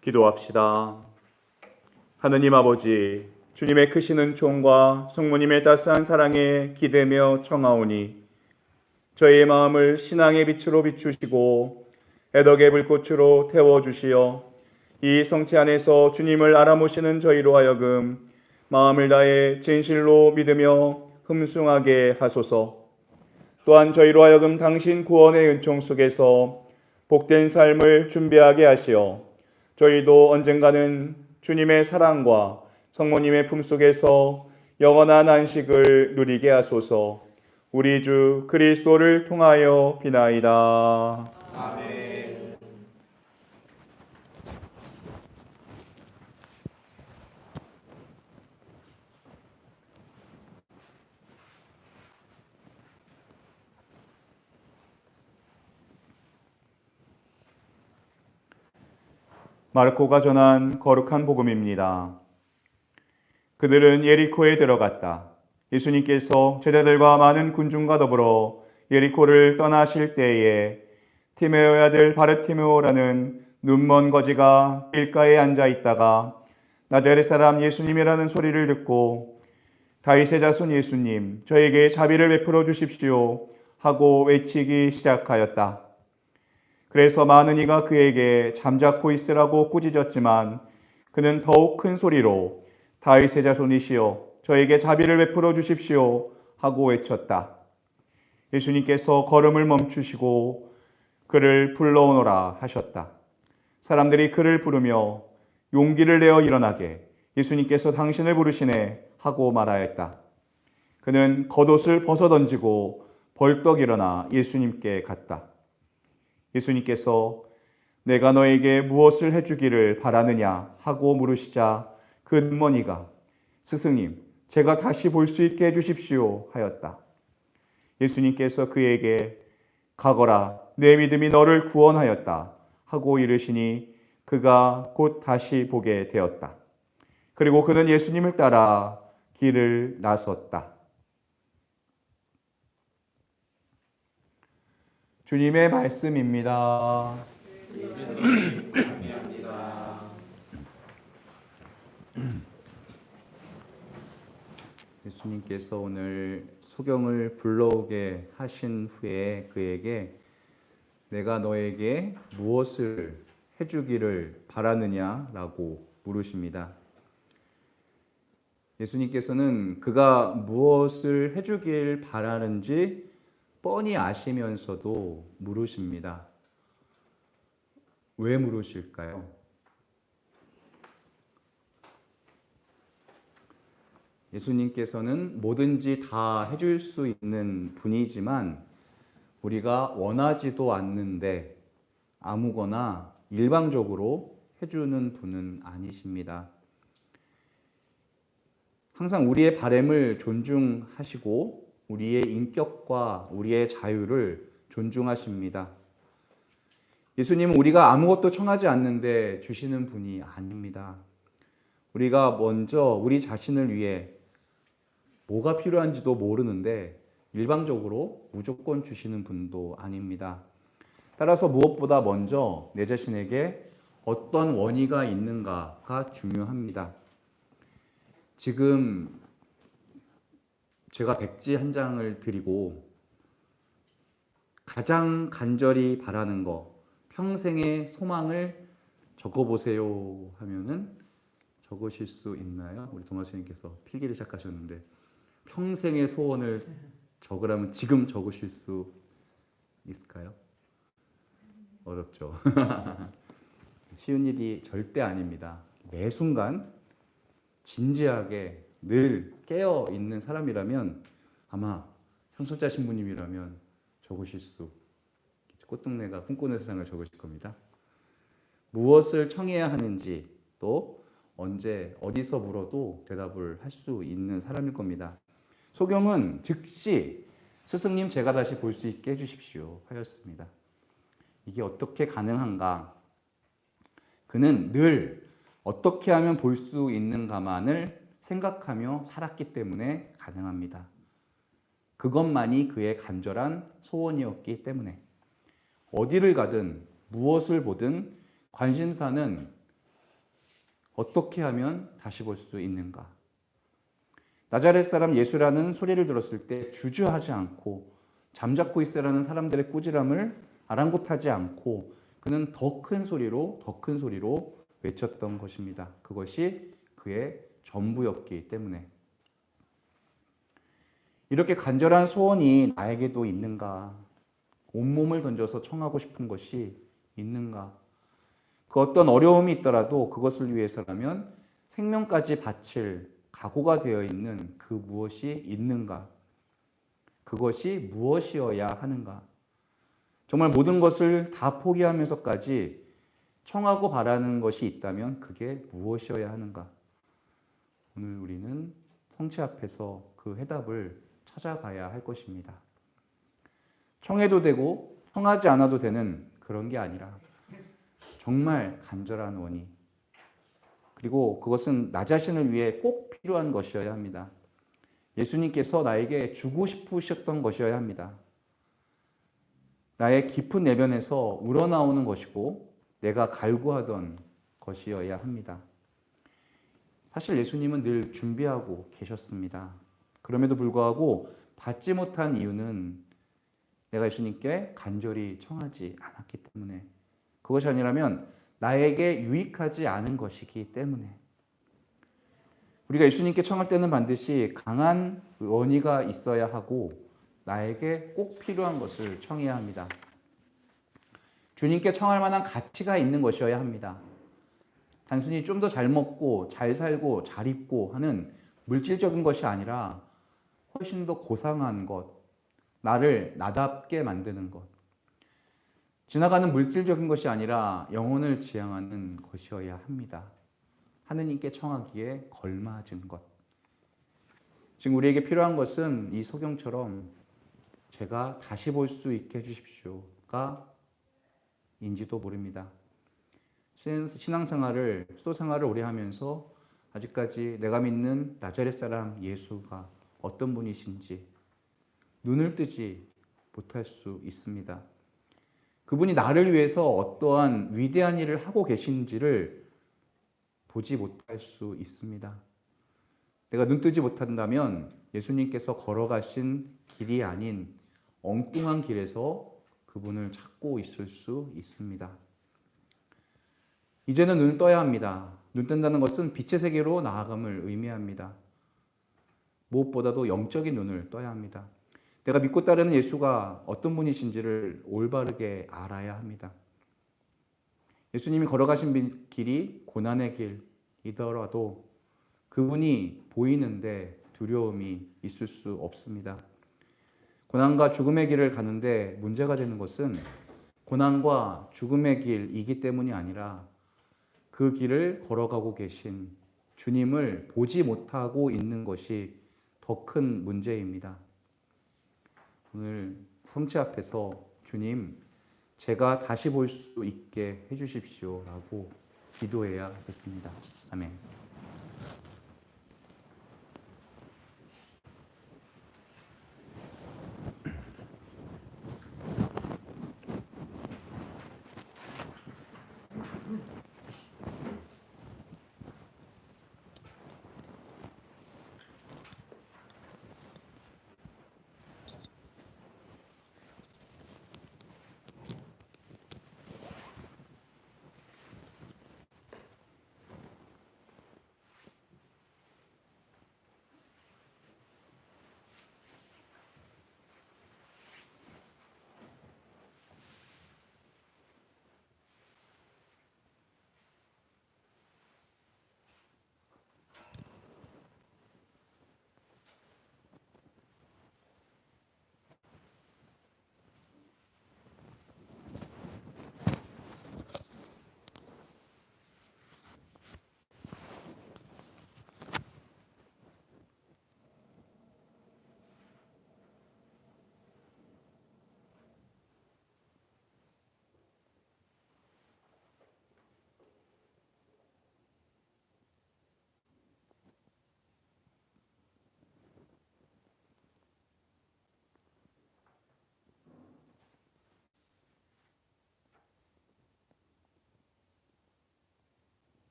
기도합시다. 하느님 아버지, 주님의 크신 은총과 성모님의 따스한 사랑에 기대며 청하오니 저희의 마음을 신앙의 빛으로 비추시고 애덕의 불꽃으로 태워주시어 이 성체 안에서 주님을 알아보시는 저희로 하여금 마음을 다해 진실로 믿으며 흠숭하게 하소서. 또한 저희로 하여금 당신 구원의 은총 속에서 복된 삶을 준비하게 하시어 저희도 언젠가는 주님의 사랑과 성모님의 품속에서 영원한 안식을 누리게 하소서. 우리 주 그리스도를 통하여 비나이다. 아멘. 마르코가 전한 거룩한 복음입니다. 그들은 예리코에 들어갔다. 예수님께서 제자들과 많은 군중과 더불어 예리코를 떠나실 때에 티메오의 아들 바르티메오라는 눈먼 거지가 길가에 앉아 있다가 나자렛 사람 예수님이라는 소리를 듣고 다윗의 자손 예수님, 저에게 자비를 베풀어 주십시오 하고 외치기 시작하였다. 그래서 많은 이가 그에게 잠자코 있으라고 꾸짖었지만 그는 더욱 큰 소리로 다윗의 자손이시여 저에게 자비를 베풀어 주십시오 하고 외쳤다. 예수님께서 걸음을 멈추시고 그를 불러오너라 하셨다. 사람들이 그를 부르며 용기를 내어 일어나게 예수님께서 당신을 부르시네 하고 말하였다. 그는 겉옷을 벗어던지고 벌떡 일어나 예수님께 갔다. 예수님께서 내가 너에게 무엇을 해주기를 바라느냐 하고 물으시자 그 눈먼이가 스승님, 제가 다시 볼 수 있게 해주십시오 하였다. 예수님께서 그에게 가거라, 내 믿음이 너를 구원하였다 하고 이르시니 그가 곧 다시 보게 되었다. 그리고 그는 예수님을 따라 길을 나섰다. 주님의 말씀입니다. 예수님께서 오늘 소경을 불러오게 하신 후에 그에게 내가 너에게 무엇을 해주기를 바라느냐라고 물으십니다. 예수님께서는 그가 무엇을 해주길 바라는지 뻔히 아시면서도 물으십니다. 왜 물으실까요? 예수님께서는 뭐든지 다 해줄 수 있는 분이지만 우리가 원하지도 않는데 아무거나 일방적으로 해주는 분은 아니십니다. 항상 우리의 바램을 존중하시고 우리의 인격과 우리의 자유를 존중하십니다. 예수님은 우리가 아무것도 청하지 않는데 주시는 분이 아닙니다. 우리가 먼저 우리 자신을 위해 뭐가 필요한지도 모르는데 일방적으로 무조건 주시는 분도 아닙니다. 따라서 무엇보다 먼저 내 자신에게 어떤 원의가 있는가가 중요합니다. 지금 제가 백지 한 장을 드리고 가장 간절히 바라는 거, 평생의 소망을 적어보세요 하면은 적으실 수 있나요? 우리 동아수님께서 필기를 시작하셨는데 평생의 소원을 적으라면 지금 적으실 수 있을까요? 어렵죠. 쉬운 일이 절대 아닙니다. 매 순간 진지하게 늘 깨어 있는 사람이라면 아마 현솔자 신부님이라면 적으실 수, 꽃등내가 꿈꾸는 세상을 적으실 겁니다. 무엇을 청해야 하는지 또 언제 어디서 물어도 대답을 할 수 있는 사람일 겁니다. 소경은 즉시 스승님 제가 다시 볼 수 있게 해주십시오 하였습니다. 이게 어떻게 가능한가? 그는 늘 어떻게 하면 볼 수 있는가만을 생각하며 살았기 때문에 가능합니다. 그것만이 그의 간절한 소원이었기 때문에 어디를 가든 무엇을 보든 관심사는 어떻게 하면 다시 볼 수 있는가? 나자렛 사람 예수라는 소리를 들었을 때 주저하지 않고 잠자코 있으라는 사람들의 꾸지람을 아랑곳하지 않고 그는 더 큰 소리로 외쳤던 것입니다. 그것이 그의 전부였기 때문에. 이렇게 간절한 소원이 나에게도 있는가? 온몸을 던져서 청하고 싶은 것이 있는가? 그 어떤 어려움이 있더라도 그것을 위해서라면 생명까지 바칠 각오가 되어 있는 그 무엇이 있는가? 그것이 무엇이어야 하는가? 정말 모든 것을 다 포기하면서까지 청하고 바라는 것이 있다면 그게 무엇이어야 하는가? 오늘 우리는 성체 앞에서 그 해답을 찾아가야 할 것입니다. 청해도 되고 청하지 않아도 되는 그런 게 아니라 정말 간절한 원이, 그리고 그것은 나 자신을 위해 꼭 필요한 것이어야 합니다. 예수님께서 나에게 주고 싶으셨던 것이어야 합니다. 나의 깊은 내면에서 우러나오는 것이고 내가 갈구하던 것이어야 합니다. 사실 예수님은 늘 준비하고 계셨습니다. 그럼에도 불구하고 받지 못한 이유는 내가 예수님께 간절히 청하지 않았기 때문에, 그것이 아니라면 나에게 유익하지 않은 것이기 때문에. 우리가 예수님께 청할 때는 반드시 강한 원의가 있어야 하고 나에게 꼭 필요한 것을 청해야 합니다. 주님께 청할 만한 가치가 있는 것이어야 합니다. 단순히 좀 더 잘 먹고 잘 살고 잘 입고 하는 물질적인 것이 아니라 훨씬 더 고상한 것, 나를 나답게 만드는 것, 지나가는 물질적인 것이 아니라 영혼을 지향하는 것이어야 합니다. 하느님께 청하기에 걸맞은 것. 지금 우리에게 필요한 것은 이 소경처럼 제가 다시 볼 수 있게 해주십시오가 인지도 모릅니다. 신앙생활을, 수도생활을 오래 하면서 아직까지 내가 믿는 나자렛 사람 예수가 어떤 분이신지 눈을 뜨지 못할 수 있습니다. 그분이 나를 위해서 어떠한 위대한 일을 하고 계신지를 보지 못할 수 있습니다. 내가 눈 뜨지 못한다면 예수님께서 걸어가신 길이 아닌 엉뚱한 길에서 그분을 찾고 있을 수 있습니다. 이제는 눈을 떠야 합니다. 눈 뜬다는 것은 빛의 세계로 나아감을 의미합니다. 무엇보다도 영적인 눈을 떠야 합니다. 내가 믿고 따르는 예수가 어떤 분이신지를 올바르게 알아야 합니다. 예수님이 걸어가신 길이 고난의 길이더라도 그분이 보이는데 두려움이 있을 수 없습니다. 고난과 죽음의 길을 가는데 문제가 되는 것은 고난과 죽음의 길이기 때문이 아니라 그 길을 걸어가고 계신 주님을 보지 못하고 있는 것이 더 큰 문제입니다. 오늘 성체 앞에서 주님, 제가 다시 볼 수 있게 해주십시오라고 기도해야 겠습니다. 아멘.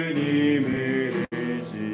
주님을 의지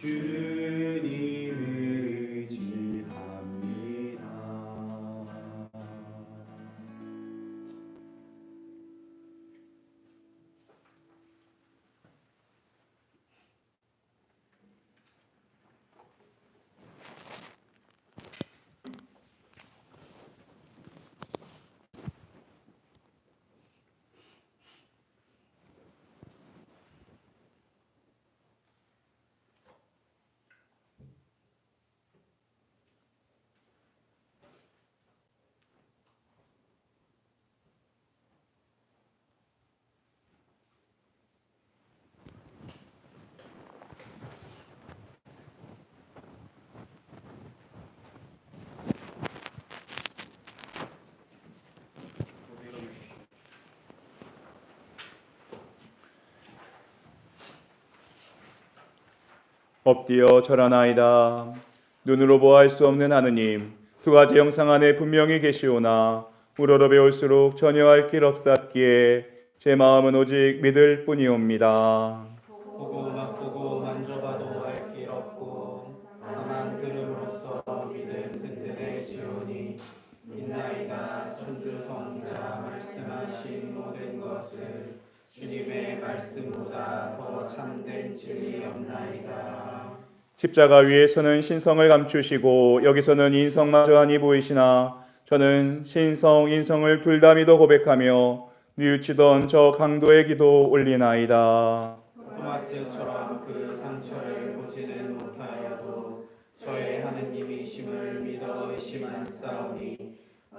주님을 의지합니다. 엎드려 절하나이다. 눈으로 보아할 수 없는 하느님, 두 가지 영상 안에 분명히 계시오나 우러러 배울수록 전혀 알 길 없사기에 제 마음은 오직 믿을 뿐이옵니다. 보고 맛보고 만져봐도 알 길 없고 다만 들음으로써 믿음 든든해지오니 믿나이다. 천주성자 말씀하신 모든 것을 주님의 말씀보다 더 참된 진리 없나이다. 십자가 위에서는 신성을 감추시고 여기서는 인성마저 아니 보이시나 저는 신성, 인성을 둘 다 믿어 고백하며 뉘우치던 저 강도의 기도 올리나이다. 토마스처럼 그 상처를 보지는 못하여도 저의 하느님이심을 믿어 의심하사오니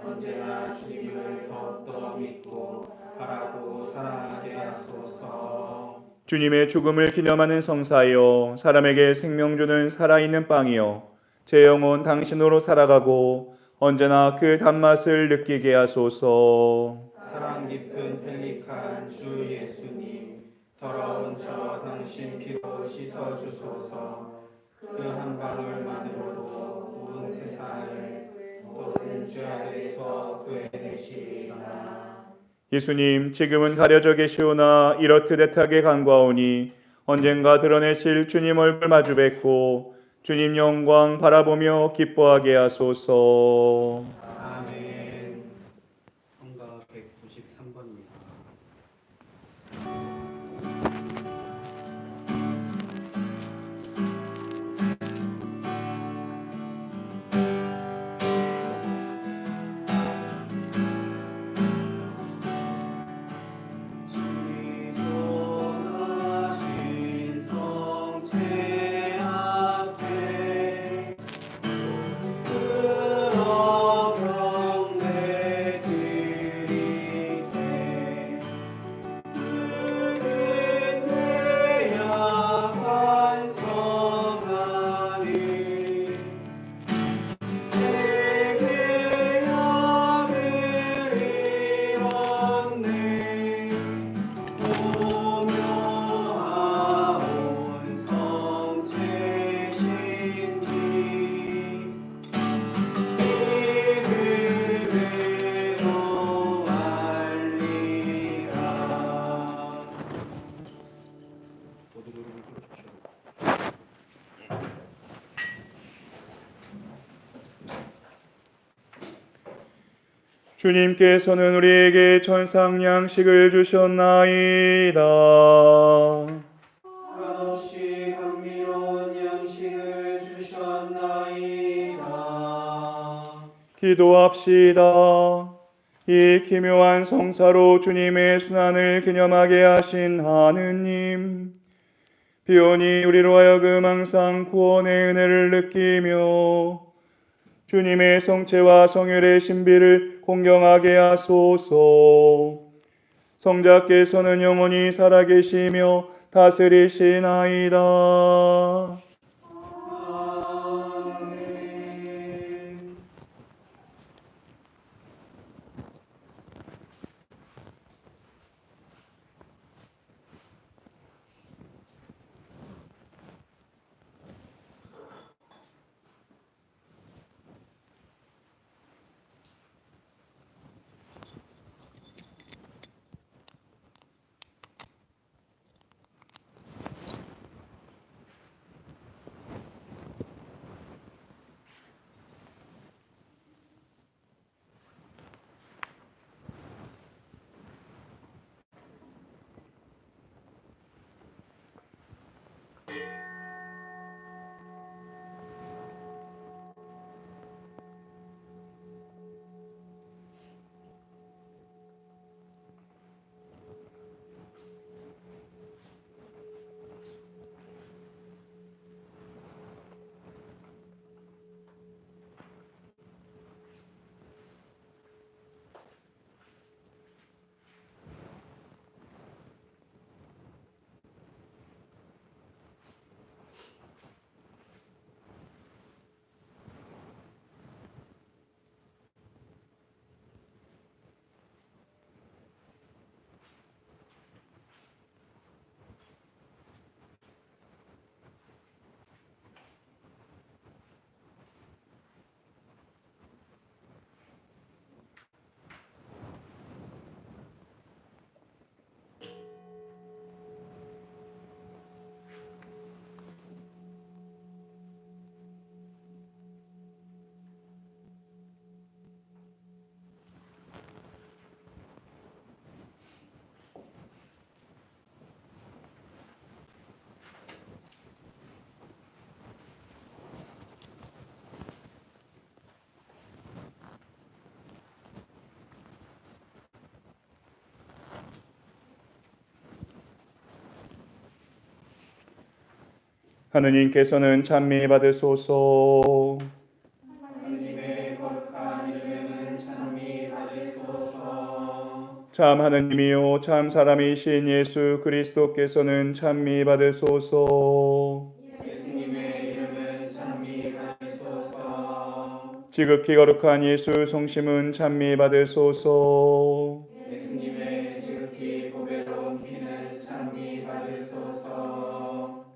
언제나 주님을 더욱더 믿고 바라고 사랑하게 하소서. 주님의 죽음을 기념하는 성사여, 사람에게 생명 주는 살아있는 빵이여, 제 영혼 당신으로 살아가고 언제나 그 단맛을 느끼게 하소서. 사랑 깊은 펠리칸 주 예수님, 더러운 저 당신 피로 씻어주소서. 그 한 방울만으로도 온 세상을 모든 죄악에서 구해내시리라. 예수님, 지금은 가려져 계시오나 이렇듯 애타게 간과오니 언젠가 드러내실 주님 얼굴 마주 뵙고 주님 영광 바라보며 기뻐하게 하소서. 아멘. 성가 193번입니다. 주님께서는 우리에게 천상 양식을 주셨나이다. 한없이 감미로운 양식을 주셨나이다. 기도합시다. 이 기묘한 성사로 주님의 순환을 기념하게 하신 하느님, 비오니 우리로 하여금 항상 구원의 은혜를 느끼며 주님의 성체와 성혈의 신비를 공경하게 하소서. 성자께서는 영원히 살아계시며 다스리시나이다. 하느님께서는 찬미 받으소서. 하느님의 거룩한 이름은 찬미 받으소서. 참 하느님이요 참 사람이신 예수 그리스도께서는 찬미 받으소서. 예수님의 이름은 찬미 받으소서. 지극히 거룩한 예수 성심은 찬미 받으소서. 예수님의 지극히 보배로운 피는 찬미 받으소서.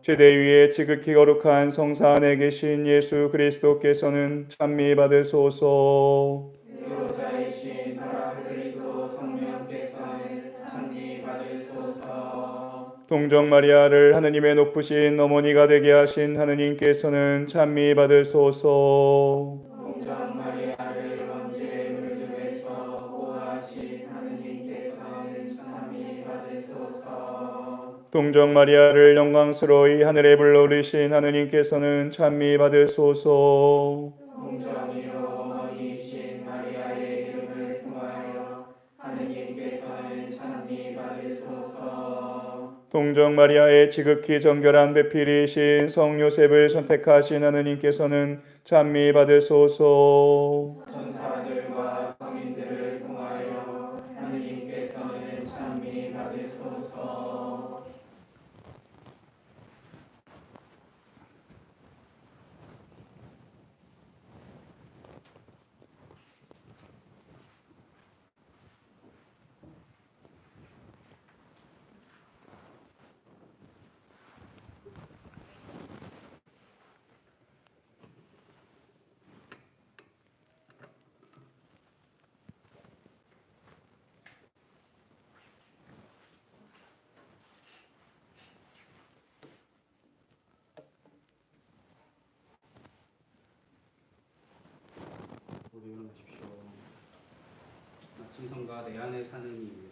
제대 위에 지극히 거룩한 성사 안에 계신 예수 그리스도께서는 찬미 받으소서. 의로자이신 파라클리토 성령께서는 찬미 받으소서. 동정 마리아를 하느님의 높으신 어머니가 되게 하신 하느님께서는 찬미 받으소서. 동정 마리아를 원죄 물들에서 보호하신 하느님께서는 찬미 받으소서. 동정 마리아를 영광스러이 하늘에 불러오르신 하느님께서는 찬미 받으소서. 동정이요 어머니이신 마리아의 이름을 통하여 하느님께서는 찬미 받으소서. 동정 마리아의 지극히 정결한 배필이신 성 요셉을 선택하신 하느님께서는 찬미 받으소서. 천사들과 성인들을 통하여 하느님께서는 찬미 받으소서. 모두 일어나십시오. 아침 성가 내 안에 사는 이유